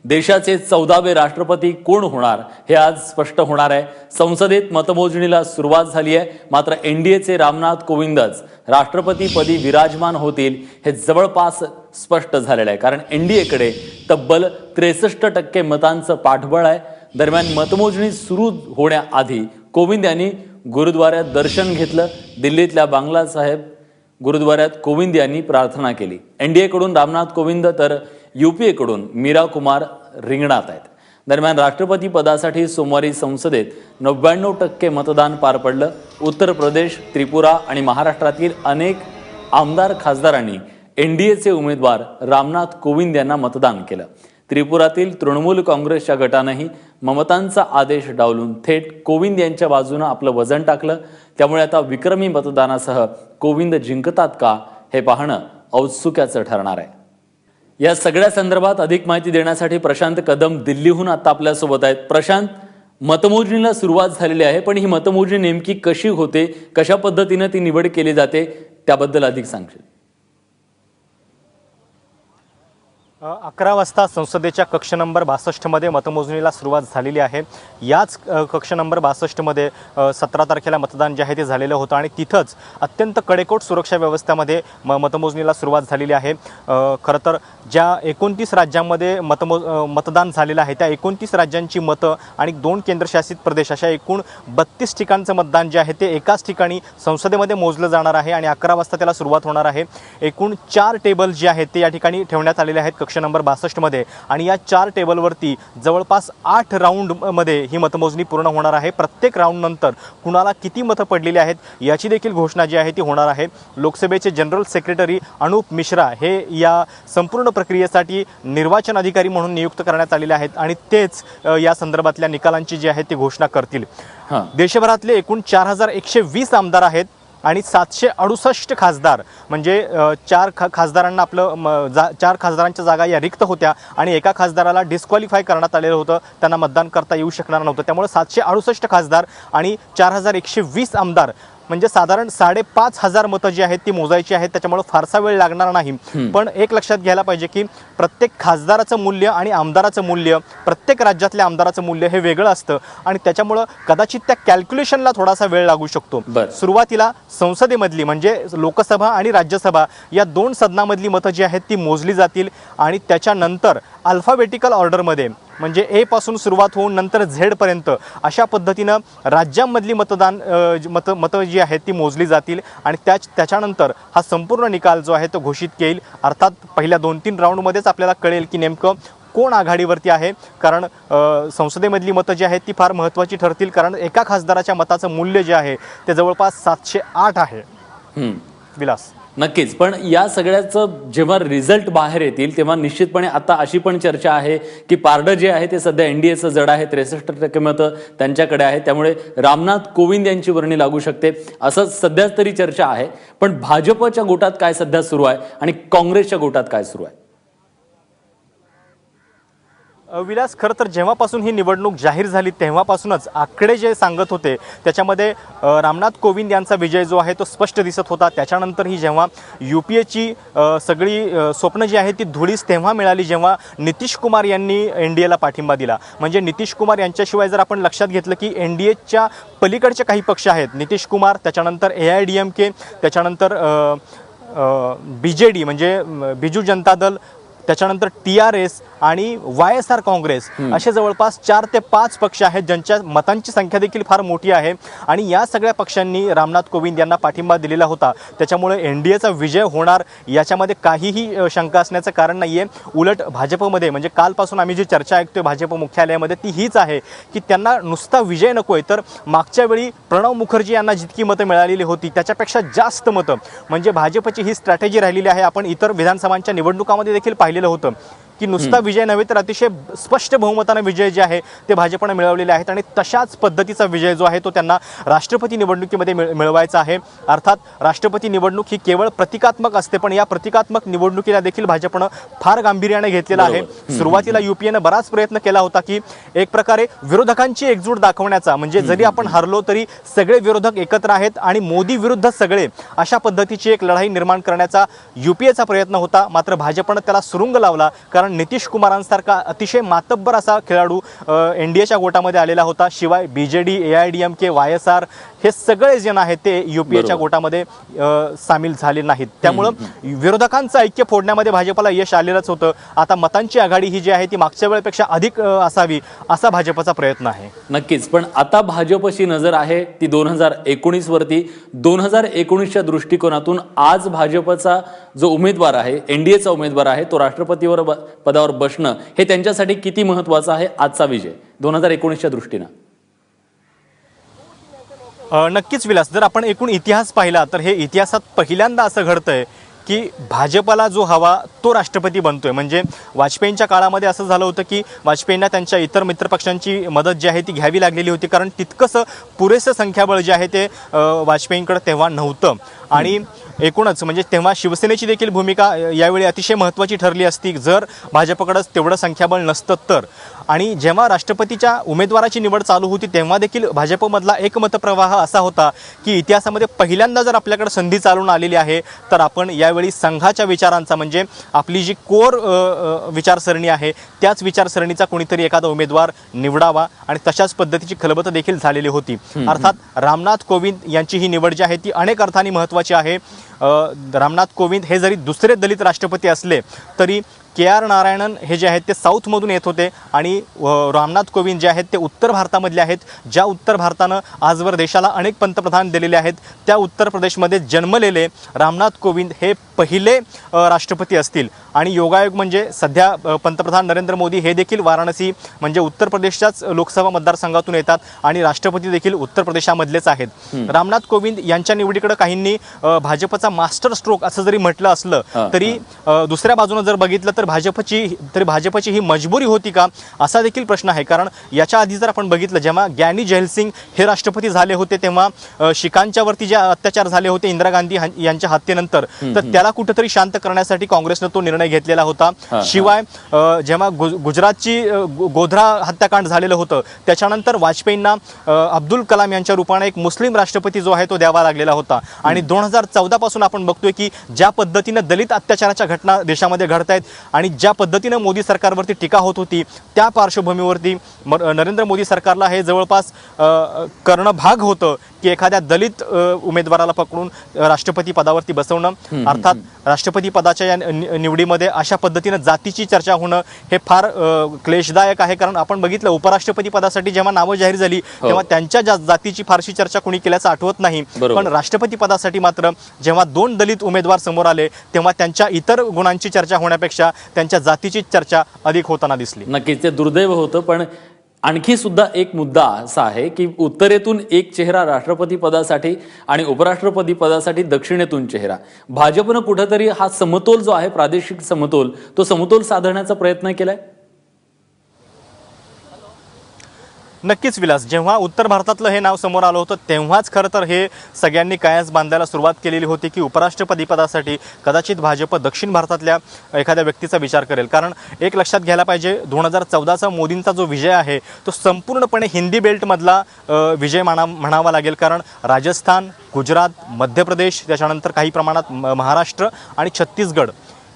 देशाचे 14वे राष्ट्रपती कोण होणार हे आज स्पष्ट होणार आहे। संसदेत मतमोजणीला सुरुवात झाली आहे, मात्र एनडीएचे रामनाथ कोविंदच राष्ट्रपतीपदी विराजमान होतील हे जवळपास स्पष्ट झालेलं आहे, कारण एनडीएकडे तब्बल 63% मतांचं पाठबळ आहे। दरम्यान मतमोजणी सुरू होण्याआधी कोविंद यांनी गुरुद्वारात दर्शन घेतलं। दिल्लीतल्या बांगला साहेब गुरुद्वारात कोविंद यांनी प्रार्थना केली। एनडीएकडून रामनाथ कोविंद तर यूपीएकडून मीरा कुमार रिंगणात आहेत। दरम्यान राष्ट्रपती पदासाठी सोमवारी संसदेत 99% मतदान पार पडलं। उत्तर प्रदेश, त्रिपुरा आणि महाराष्ट्रातील अनेक आमदार खासदारांनी एनडीएचे उमेदवार रामनाथ कोविंद यांना मतदान केलं। त्रिपुरातील तृणमूल काँग्रेसच्या गटानेही ममतांचा आदेश डावलून थेट कोविंद यांच्या बाजूने आपलं वजन टाकलं। त्यामुळे आता विक्रमी मतदानासह कोविंद जिंकतात का हे पाहणं औत्सुक्याचं ठरणार आहे। या सगळ्या संदर्भात अधिक माहिती देण्यासाठी प्रशांत कदम दिल्लीहून आता आपल्या सोबत आहेत। प्रशांत, मतमोजणीला सुरुवात झालेली आहे, पण ही मतमोजणी नेमकी कशी होते, कशा पद्धतीने ती निवड केली जाते, त्याबद्दल अधिक सांगशील? 11 वाजता संसदेच्या कक्ष नंबर 62 मध्ये मतमोजणीला सुरुवात झालेली आहे। याच कक्ष नंबर 62 मध्ये 17 तारखेला मतदान जे आहे ते झालेलं होतं आणि तिथंच अत्यंत कडेकोट सुरक्षा व्यवस्थेमध्ये मतमोजणीला सुरुवात झालेली आहे। खरं तर ज्या 29 राज्यांमध्ये मतदान झालेलं आहे त्या 29 राज्यांची मतं आणि 2 केंद्रशासित प्रदेश अशा एकूण 32 ठिकाणचं मतदान जे आहे ते एकाच ठिकाणी संसदेमध्ये मोजलं जाणार आहे आणि 11 वाजता त्याला सुरुवात होणार आहे। एकूण 4 टेबल जे आहेत ते या ठिकाणी ठेवण्यात आलेले आहेत कक्ष नंबर 62 मध्ये आणि या 4 टेबलवरती जवळपास 8 राऊंड मध्ये ही मतमोजणी पूर्ण होणार आहे। प्रत्येक राऊंड नंतर कुणाला किती मतं पडलेली आहेत याची देखील घोषणा जी आहे ती होणार आहे। लोकसभेचे जनरल सेक्रेटरी अनुप मिश्रा हे या संपूर्ण प्रक्रियेसाठी निर्वाचन अधिकारी म्हणून नियुक्त करण्यात आलेले आहेत आणि तेच या संदर्भातल्या निकालांची जी आहे ती घोषणा करतील। देशभरातले एकूण 4120 आमदार आहेत आणि 768 खासदार, म्हणजे 4 खासदारांना 4 खासदारांच्या जागा या रिक्त होत्या आणि एका खासदाराला डिस्क्वालिफाय करण्यात आलेलं होतं, त्यांना मतदान करता येऊ शकणार नव्हतं। त्यामुळे 768 खासदार आणि 4120 आमदार म्हणजे साधारण 5500 मतं जी आहेत ती मोजायची आहेत। त्याच्यामुळे फारसा वेळ लागणार नाही। पण एक लक्षात घ्यायला पाहिजे की प्रत्येक खासदाराचं मूल्य आणि आमदाराचं मूल्य, प्रत्येक राज्यातल्या आमदाराचं मूल्य हे वेगळं असतं आणि त्याच्यामुळे कदाचित त्या कॅल्क्युलेशनला थोडासा वेळ लागू शकतो। सुरुवातीला संसदेमधली म्हणजे लोकसभा आणि राज्यसभा या 2 सदनामधली मतं जी आहेत ती मोजली जातील आणि त्याच्यानंतर अल्फाबेटिकल ऑर्डरमध्ये म्हणजे ए पासून सुरुवात होऊन नंतर झेड पर्यंत अशा पद्धतीनं राज्यांमधली मतं जी आहेत ती मोजली जातील आणि त्याच्यानंतर हा संपूर्ण निकाल जो आहे तो घोषित येईल। अर्थात पहिल्या 2-3 राऊंडमध्येच आपल्याला कळेल की नेमकं कोण आघाडीवरती आहे, कारण संसदेमधली मतं जी आहेत ती फार महत्त्वाची ठरतील, कारण एका खासदाराच्या मताचं मूल्य जे आहे ते जवळपास 708 आहे। विलास, नक्कीच, पण या सगळ्याचं जेव्हा रिझल्ट बाहेर येतील तेव्हा निश्चितपणे आता अशी पण चर्चा आहे की पारडं जे आहे ते सध्या एनडीएचं जड आहे, 63% मतं त्यांच्याकडे आहे, त्यामुळे रामनाथ कोविंद यांची वर्णी लागू शकते असं सध्या तरी चर्चा आहे। पण भाजपच्या गोटात काय सध्या सुरू आहे आणि काँग्रेसच्या गोटात काय सुरू आहे? विलास, खरं तर जेव्हापासून ही निवडणूक जाहीर झाली तेव्हापासूनच आकडे जे सांगत होते त्याच्यामध्ये रामनाथ कोविंद यांचा विजय जो आहे तो स्पष्ट दिसत होता। त्याच्यानंतर ही जेव्हा यूपीएची सगळी स्वप्न जी आहे ती धुळीस तेव्हा मिळाली जेव्हा नितीश कुमार यांनी एनडीएला पाठिंबा दिला। म्हणजे नितीश कुमार यांच्याशिवाय जर आपण लक्षात घेतलं की एनडीएच्या पलीकडचे काही पक्ष आहेत, नितीश कुमार, त्याच्यानंतर AIDMK, त्याच्यानंतर BJD म्हणजे बिजू जनता दल, त्याच्यानंतर TRS आणि YSR काँग्रेस असे जवळपास 4 ते 5 पक्ष आहेत ज्यांच्या मतांची संख्या देखील फार मोठी आहे आणि या सगळ्या पक्षांनी रामनाथ कोविंद यांना पाठिंबा दिलेला होता। त्याच्यामुळे एनडीएचा विजय होणार याच्यामध्ये काहीही शंका असण्याचं कारण नाहीये। उलट भाजपमध्ये म्हणजे कालपासून आम्ही जी चर्चा ऐकतोय भाजप मुख्यालयामध्ये ती हीच आहे की त्यांना नुसता विजय नकोय, तर मागच्या वेळी प्रणव मुखर्जी यांना जितकी मतं मिळालेली होती त्याच्यापेक्षा जास्त मतं, म्हणजे भाजपची ही स्ट्रॅटेजी राहिलेली आहे। आपण इतर विधानसभांच्या निवडणुकामध्ये देखील पाहिलेलं होतं की नुसता विजय नव्हे तर अतिशय स्पष्ट बहुमताने विजय जे आहे ते भाजपने मिळवलेले आहेत आणि तशाच पद्धतीचा विजय जो आहे तो त्यांना राष्ट्रपती निवडणुकीमध्ये मिळवायचा आहे। अर्थात राष्ट्रपती निवडणूक ही केवळ प्रतिकात्मक असते, पण या प्रतिकात्मक निवडणुकीला देखील भाजपने फार गांभीर्याने घेतलेला आहे। सुरुवातीला यूपीएने बराच प्रयत्न केला होता की एक प्रकारे विरोधकांची एकजूट दाखवण्याचा, म्हणजे जरी आपण हरलो तरी सगळे विरोधक एकत्र आहेत आणि मोदी विरुद्ध सगळे अशा पद्धतीची एक लढाई निर्माण करण्याचा यूपीएचा प्रयत्न होता। मात्र भाजपने त्याला सुरुंग लावला, कारण कारण नितीश कुमारांसारखा अतिशय मातब्बर असा खेळाडू NDAच्या गोटामध्ये आलेला होता. शिवाय BJD, AIDMK, YSR हे सगळे जण आहेत ते UPAच्या गोटामध्ये सामील झाले नाहीत. त्यामुळं विरोधकांचं ऐक्य फोडण्यामध्ये भाजपला यश आलेलंच होतं. आता मतांची आघाडी ही जी आहे ती मागच्या वेळेपेक्षा अधिक असावी असा भाजपचा प्रयत्न आहे. नक्कीच, पण आता भाजपची नजर आहे ती 2019 वरती. 2019च्या दृष्टिकोनातून आज भाजपचा जो उमेदवार आहे, NDAचा उमेदवार आहे, तो राष्ट्रपतीवर पदावर बसणं हे त्यांच्यासाठी किती महत्त्वाचं आहे आजचा विजय 2019च्या दृष्टीनं? नक्कीच विलास, जर आपण एकूण इतिहास पाहिला तर हे इतिहासात पहिल्यांदा असं घडतंय की भाजपला जो हवा तो राष्ट्रपती बनतोय. म्हणजे वाजपेयींच्या काळामध्ये असं झालं होतं की वाजपेयींना त्यांच्या इतर मित्रपक्षांची मदत जी आहे ती घ्यावी लागलेली होती, कारण तितकंसं पुरेसं संख्याबळ जे आहे ते वाजपेयींकडे तेव्हा नव्हतं. आणि एकूणच म्हणजे तेव्हा शिवसेनेची देखील भूमिका यावेळी अतिशय महत्त्वाची ठरली असती जर भाजपकडे तेवढं संख्याबळ नसतं तर. आणि जेव्हा राष्ट्रपतीच्या उमेदवाराची निवड चालू होती तेव्हा देखील भाजपमधला एक मतप्रवाह असा होता की इतिहासामध्ये पहिल्यांदा जर आपल्याकडे संधी चालून आलेली आहे तर आपण यावेळी संघाच्या विचारांचा म्हणजे आपली जी कोर विचारसरणी आहे त्याच विचारसरणीचा कोणीतरी एखादा उमेदवार निवडावा, आणि तशाच पद्धतीची खलबतं देखील झालेली होती. अर्थात रामनाथ कोविंद यांची ही निवड जी आहे ती अनेक अर्थाने महत्त्वाची आहे. रामनाथ कोविंद हे जरी दुसरे दलित राष्ट्रपती असले तरी KR नारायणन हे जे आहेत ते साऊथमधून येत होते आणि रामनाथ कोविंद जे आहेत ते उत्तर भारतामधले आहेत. ज्या उत्तर भारतानं आजवर देशाला अनेक पंतप्रधान दिलेले आहेत त्या उत्तर प्रदेशमध्ये जन्मलेले रामनाथ कोविंद हे पहिले राष्ट्रपती असतील. आणि योगायोग म्हणजे सध्या पंतप्रधान नरेंद्र मोदी हे देखील वाराणसी म्हणजे उत्तर प्रदेशच्याच लोकसभा मतदारसंघातून येतात आणि राष्ट्रपती देखील उत्तर प्रदेशामधलेच आहेत. रामनाथ कोविंद यांच्या निवडीकडे काहींनी भाजपचा मास्टर स्ट्रोक असं जरी म्हटलं असलं तरी दुसऱ्या बाजूने जर बघितलं तर भाजपची ही मजबुरी होती का असा देखील प्रश्न आहे. कारण याच्या आधी जर आपण बघितलं जेव्हा ग्यानी जैलसिंग हे राष्ट्रपती झाले होते तेव्हा शिखांच्यावरती जे अत्याचार झाले होते इंदिरा गांधी यांच्या हत्येनंतर तर त्याला कुठेतरी शांत करण्यासाठी काँग्रेसनं तो निर्णय घेतलेला होता. शिवाय जेव्हा गुजरातची गोध्रा हत्याकांड झालेलं होतं त्याच्यानंतर वाजपेयींना अब्दुल कलाम यांच्या रूपाने एक मुस्लिम राष्ट्रपती जो आहे तो द्यावा लागलेला होता. आणि 2014 पासून आपण बघतोय की ज्या पद्धतीने दलित अत्याचाराच्या घटना देशामध्ये घडत आहेत आणि ज्या पद्धतीने मोदी सरकारवरती टीका होत होती त्या पार्श्वभूमीवरती नरेंद्र मोदी सरकारला हे जवळपास करणं भाग होतं की एखाद्या दलित उमेदवाराला पकडून राष्ट्रपती पदावरती बसवणं. अर्थात राष्ट्रपती पदाच्या या निवडीमध्ये अशा पद्धतीनं जातीची चर्चा होणं हे फार क्लेशदायक आहे. कारण आपण बघितलं उपराष्ट्रपती पदासाठी जेव्हा नावं जाहीर झाली तेव्हा त्यांच्या जातीची फारशी चर्चा कोणी केल्याचं आठवत नाही. पण राष्ट्रपती पदासाठी मात्र जेव्हा 2 दलित उमेदवार समोर आले तेव्हा त्यांच्या इतर गुणांची चर्चा होण्यापेक्षा त्यांच्या जातीची चर्चा अधिक होताना दिसली. नक्कीच ते दुर्दैव होतं. पण आणखी सुद्धा एक मुद्दा असा आहे की उत्तरेतून एक चेहरा राष्ट्रपती पदासाठी आणि उपराष्ट्रपती पदासाठी दक्षिणेतून चेहरा. भाजपनं कुठेतरी हा समतोल जो आहे प्रादेशिक समतोल तो समतोल साधण्याचा प्रयत्न केलाय. नक्कीच विलास, जेव्हा उत्तर भारतातलं हे नाव समोर आलं होतं तेव्हाच खरं तर हे सगळ्यांनी कायच बांधायला सुरुवात केलेली होती की उपराष्ट्रपती पदासाठी कदाचित भाजप दक्षिण भारतातल्या एखाद्या व्यक्तीचा विचार करेल. कारण एक लक्षात घ्यायला पाहिजे 2014चा मोदींचा जो विजय आहे तो संपूर्णपणे हिंदी बेल्टमधला विजय म्हणावा लागेल. कारण राजस्थान, गुजरात, मध्य प्रदेश, त्याच्यानंतर काही प्रमाणात महाराष्ट्र आणि छत्तीसगड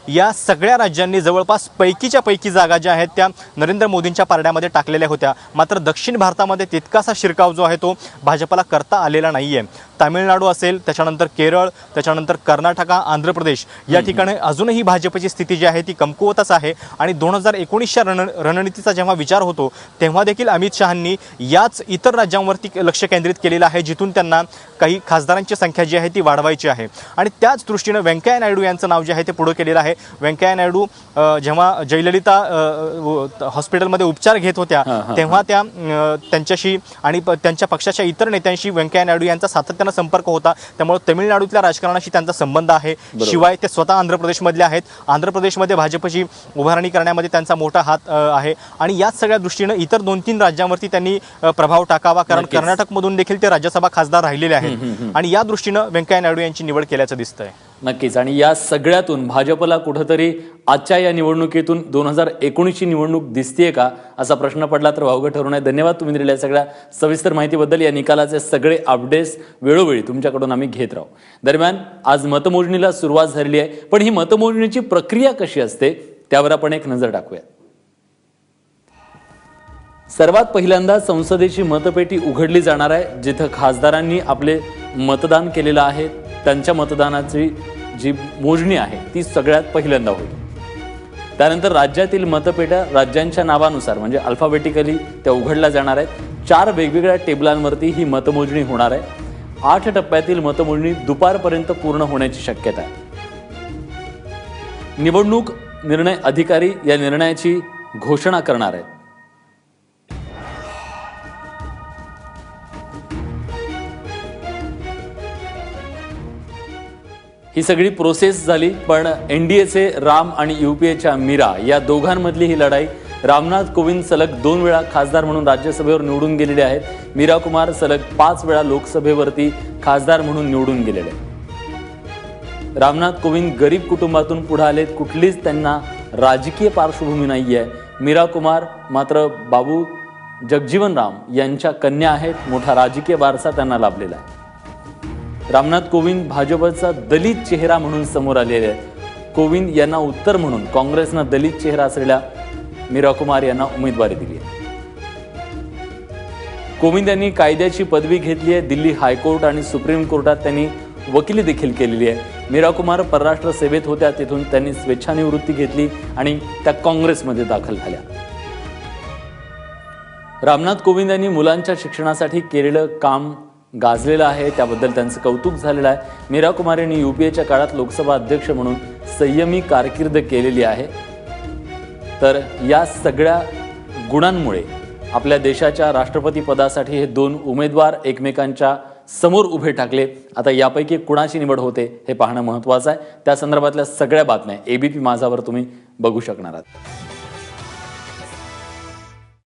या सगळ्या राज्यांनी जवळपास पैकीच्या पैकी जागा ज्या आहेत त्या नरेंद्र मोदींच्या पारड्यामध्ये टाकलेल्या होत्या. मात्र दक्षिण भारतामध्ये तितकासा शिरकाव जो आहे तो भाजपला करता आलेला नाही आहे. तामिळनाडू असेल, त्याच्यानंतर केरळ, त्याच्यानंतर कर्नाटक, आंध्र प्रदेश या ठिकाणी अजूनही भाजपची स्थिती जी आहे ती कमकुवतच आहे. आणि 2019च्या रणनीतीचा जेव्हा विचार होतो तेव्हा देखील अमित शहांनी याच इतर राज्यांवरती लक्ष केंद्रित केलेलं आहे जिथून त्यांना काही खासदारांची संख्या जी आहे ती वाढवायची आहे. आणि त्याच दृष्टीनं व्यंकय्या नायडू यांचं नाव जे आहे ते पुढे केलेलं आहे. व्यंकय्या नायडू जेव्हा जयललिता हॉस्पिटलमध्ये उपचार घेत होत्या तेव्हा त्यांच्याशी आणि त्यांच्या पक्षाच्या इतर नेत्यांशी व्यंकय्या नायडू यांचा सातत्यानं संपर्क होता. त्यामुळे तमिळनाडूतल्या राजकारणाशी त्यांचा संबंध आहे. शिवाय ते स्वतः आंध्र प्रदेशमधले आहेत. आंध्र प्रदेशमध्ये भाजपची उभारणी करण्यामध्ये त्यांचा मोठा हात आहे. आणि याच सगळ्या दृष्टीनं इतर 2-3 राज्यांवरती त्यांनी प्रभाव टाकावा. कारण कर्नाटकमधून देखील ते राज्यसभा खासदार राहिलेले आहेत. आणि या दृष्टीनं व्यंकय्या नायडू यांची निवड केल्याचं दिसतंय. नक्कीच. आणि या सगळ्यातून भाजपला कुठेतरी आजच्या या निवडणुकीतून 2019ची निवडणूक दिसतेय का असा प्रश्न पडला तर वावगं ठरू नये. धन्यवाद तुम्ही दिलेल्या सगळ्या सविस्तर माहितीबद्दल. या निकालाचे सगळे अपडेट्स वेळोवेळी तुमच्याकडून आम्ही घेत राहू. दरम्यान आज मतमोजणीला सुरुवात झालेली आहे, पण ही मतमोजणीची प्रक्रिया कशी असते त्यावर आपण एक नजर टाकूया. सर्वात पहिल्यांदा संसदेची मतपेटी उघडली जाणार आहे, जिथं खासदारांनी आपले मतदान केलेलं आहे त्यांच्या मतदानाची जी मोजणी आहे ती सगळ्यात पहिल्यांदा होईल. त्यानंतर राज्यातील मतपेट्या राज्यांच्या नावानुसार म्हणजे अल्फाबेटिकली त्या उघडल्या जाणार आहेत. 4 वेगवेगळ्या टेबलांवरती ही मतमोजणी होणार आहे. 8 टप्प्यातील मतमोजणी दुपारपर्यंत पूर्ण होण्याची शक्यता आहे. निवडणूक निर्णय अधिकारी या निर्णयाची घोषणा करणार आहेत. ही सगळी प्रोसेस झाली, पण एनडीएचे राम आणि युपीएच्या मीरा या दोघांमधली ही लढाई. रामनाथ कोविंद सलग 2 वेळा खासदार म्हणून राज्यसभेवर निवडून गेलेले आहेत. मीरा कुमार सलग 5 वेळा लोकसभेवरती खासदार म्हणून निवडून गेलेले आहेत. रामनाथ कोविंद गरीब कुटुंबातून पुढे आलेत, कुठलीच त्यांना राजकीय पार्श्वभूमी नाही आहे. मीरा कुमार मात्र बाबू जगजीवन राम यांच्या कन्या आहेत. मोठा राजकीय वारसा त्यांना लाभलेला आहे. रामनाथ कोविंद भाजपचा दलित चेहरा म्हणून समोर आलेले आहेत. कोविंद यांना उत्तर म्हणून काँग्रेसनं दलित चेहरा असलेल्या मीरा कुमार यांना उमेदवारी दिली आहे. कोविंद यांनी कायद्याची पदवी घेतली आहे. दिल्ली हायकोर्ट आणि सुप्रीम कोर्टात त्यांनी वकिली देखील केलेली आहे. मीरा कुमार परराष्ट्र सेवेत होत्या, तिथून त्यांनी स्वेच्छानिवृत्ती घेतली आणि त्या काँग्रेसमध्ये दाखल झाल्या. रामनाथ कोविंद यांनी मुलांच्या शिक्षणासाठी केलेलं काम गाजलेलं आहे, त्याबद्दल त्यांचं कौतुक झालेलं आहे. मीरा कुमार यांनी युपीएच्या काळात लोकसभा अध्यक्ष म्हणून संयमी कारकीर्द केलेली आहे. तर या सगळ्या गुणांमुळे आपल्या देशाच्या राष्ट्रपती पदासाठी हे 2 उमेदवार एकमेकांच्या समोर उभे टाकले. आता यापैकी कुणाची निवड होते हे पाहणं महत्त्वाचं आहे. त्या संदर्भातल्या सगळ्या बातम्या एबीपी माझावर तुम्ही बघू शकणार आहात.